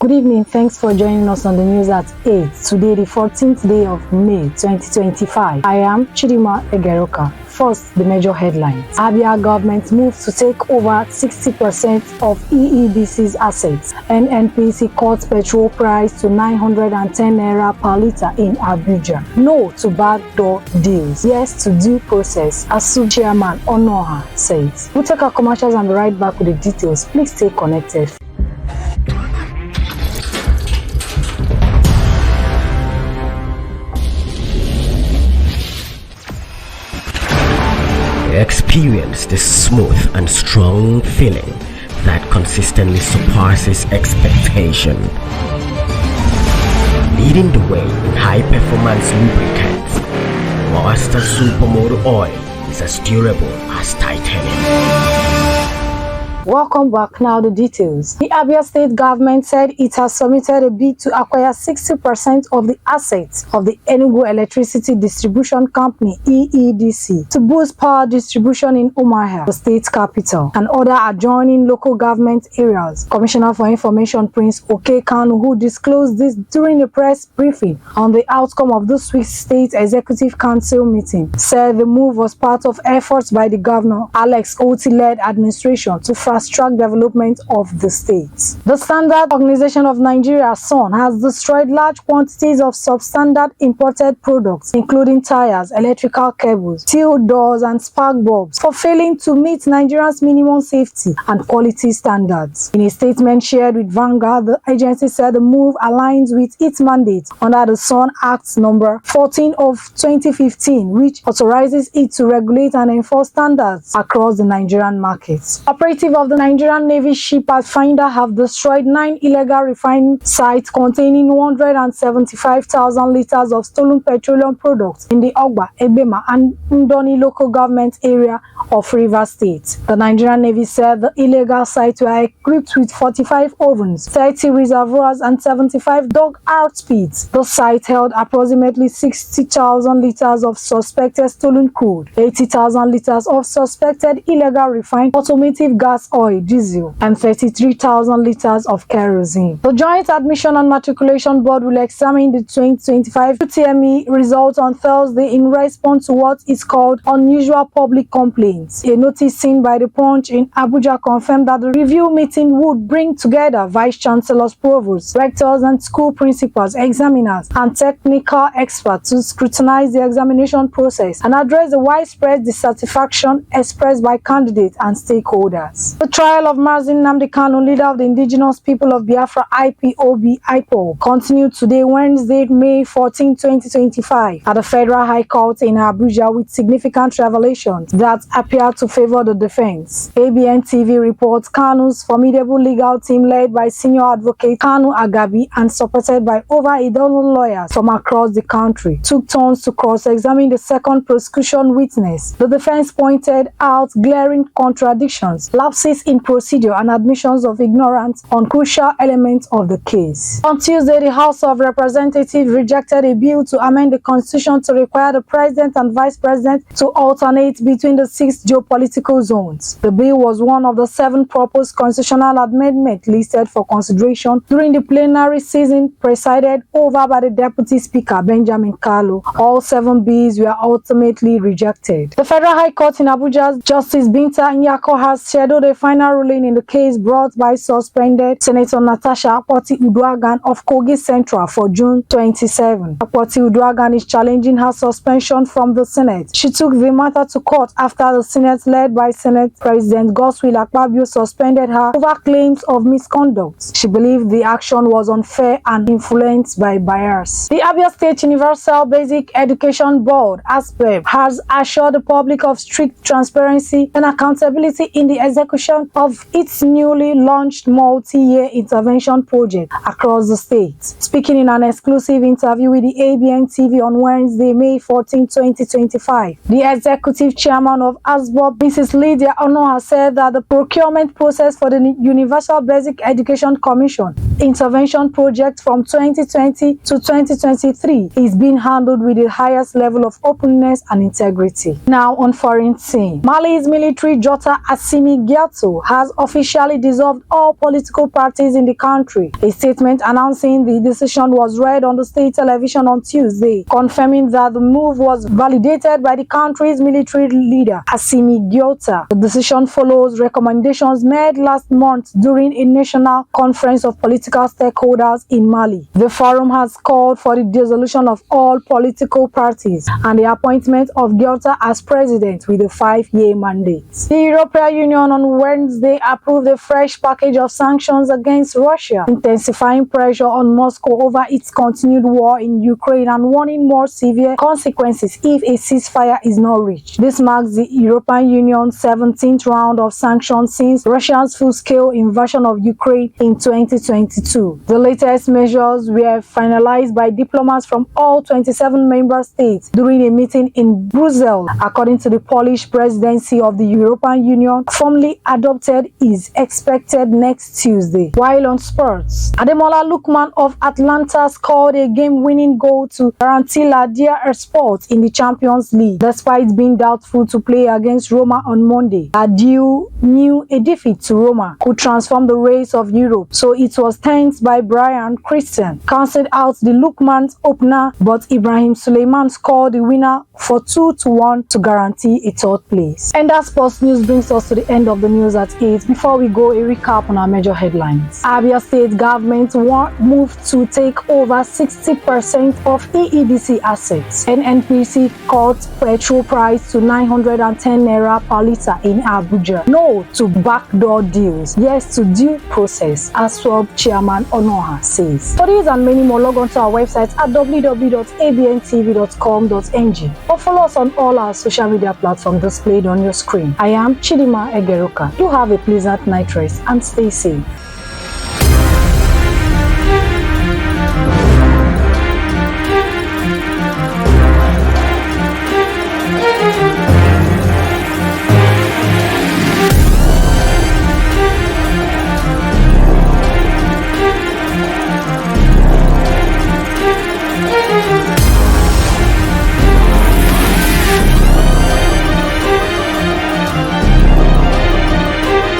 Good evening, thanks for joining us on the news at 8. Today, the 14th day of May 2025. I am Chidima Egeroka. First, the major headlines. Abia government moves to take over 60% of EEDC's assets. NNPC cuts petrol price to 910 naira per litre in Abuja. No to backdoor deals. Yes to due process, ASU chairman Onoha says. We'll take our commercials and be right back with the details. Please stay connected. Experience the smooth and strong feeling that consistently surpasses expectation. Leading the way in high-performance lubricants, Master Supermoto Oil is as durable as titanium. Welcome back. Now the details. The Abia state government said it has submitted a bid to acquire 60% of the assets of the Enugu Electricity Distribution Company EEDC to boost power distribution in Umuahia, the state capital, and other adjoining local government areas. Commissioner for Information Prince Kanu, who disclosed this during a press briefing on the outcome of this week's State Executive Council meeting, said the move was part of efforts by the governor Alex Oti-led administration to fast-track development of the state. The Standard Organization of Nigeria, SON, has destroyed large quantities of substandard imported products, including tires, electrical cables, steel doors, and spark bulbs, for failing to meet Nigeria's minimum safety and quality standards. In a statement shared with Vanguard, the agency said the move aligns with its mandate under the SON Act number 14 of 2015, which authorizes it to regulate and enforce standards across the Nigerian markets. Operative of the Nigerian Navy ship Pathfinder have destroyed 9 illegal refining sites containing 175,000 liters of stolen petroleum products in the Ogba, Ebema, and Ndoni local government area of Rivers State. The Nigerian Navy said the illegal sites were equipped with 45 ovens, 30 reservoirs, and 75 dug-out pits. The site held approximately 60,000 liters of suspected stolen crude, 80,000 liters of suspected illegal refined automotive gas oil, diesel, and 33,000 liters of kerosene. The Joint Admission and Matriculation Board will examine the 2025 UTME results on Thursday in response to what is called unusual public complaints. A notice seen by the Punch in Abuja confirmed that the review meeting would bring together vice chancellors, provosts, rectors, and school principals, examiners, and technical experts to scrutinize the examination process and address the widespread dissatisfaction expressed by candidates and stakeholders. The trial of Mazin Nnamdi Kanu, leader of the indigenous people of Biafra IPOB continued today, Wednesday, May 14, 2025, at the Federal High Court in Abuja, with significant revelations that appear to favor the defense. Abn Tv reports Kanu's formidable legal team, led by senior advocate Kanu Agabi and supported by over a dozen lawyers from across the country, took turns to cross-examine the second prosecution witness. The defense pointed out glaring contradictions, lapses in procedure, and admissions of ignorance on crucial elements of the case. On Tuesday, the House of Representatives rejected a bill to amend the Constitution to require the President and Vice President to alternate between the 6 geopolitical zones. The bill was one of the 7 proposed constitutional amendments listed for consideration during the plenary session presided over by the Deputy Speaker Benjamin Kalu. All 7 bills were ultimately rejected. The Federal High Court in Abuja's Justice Binta Nyako has scheduled a final ruling in the case brought by suspended Senator Natasha Akpoti-Uduaghan of Kogi Central for June 27. Akpoti-Uduaghan is challenging her suspension from the Senate. She took the matter to court after the Senate, led by Senate President Godswill Akpabio, suspended her over claims of misconduct. She believed the action was unfair and influenced by bias. The Abia State Universal Basic Education Board (ASPEB) has assured the public of strict transparency and accountability in the execution of its newly launched multi-year intervention project across the state. Speaking in an exclusive interview with the Abn Tv on Wednesday, May 14, 2025, the executive chairman of ASBOB, Mrs. Lydia Onoha, said that the procurement process for the Universal Basic Education Commission intervention project from 2020 to 2023 is being handled with the highest level of openness and integrity. Now on foreign scene, Mali's military Jota Assimi Goïta has officially dissolved all political parties in the country. A statement announcing the decision was read on the state television on Tuesday, confirming that the move was validated by the country's military leader, Assimi Goïta. The decision follows recommendations made last month during a national conference of political stakeholders in Mali. The forum has called for the dissolution of all political parties and the appointment of Goïta as president with a 5-year mandate. The European Union on Wednesday approved a fresh package of sanctions against Russia, intensifying pressure on Moscow over its continued war in Ukraine and warning more severe consequences if a ceasefire is not reached. This marks the European Union's 17th round of sanctions since Russia's full-scale invasion of Ukraine in 2022. The latest measures were finalized by diplomats from all 27 member states during a meeting in Brussels. According to the Polish presidency of the European Union, formally adopted is expected next Tuesday. While on sports, Ademola Lookman of Atlanta scored a game-winning goal to guarantee Ladia spot in the Champions League. Despite being doubtful to play against Roma on Monday, Ladue knew a defeat to Roma could transform the race of Europe, so it was thanked by Brian Christian, cancelled out the Lookman's opener, but Ibrahim Suleiman scored the winner for 2-1 to guarantee a third place. And that sports news brings us to the end of the news at 8. Before we go, a recap on our major headlines. Abia State government moved to take over 60% of EEDC assets. NNPC cut petrol price to 910 naira per litre in Abuja. No to backdoor deals. Yes to due process, as SWOB Chairman Onoha says. For these and many more, log on to our website at www.abntv.com.ng or follow us on all our social media platforms displayed on your screen. I am Chidima Egeruka. Do have a pleasant night rest and stay safe.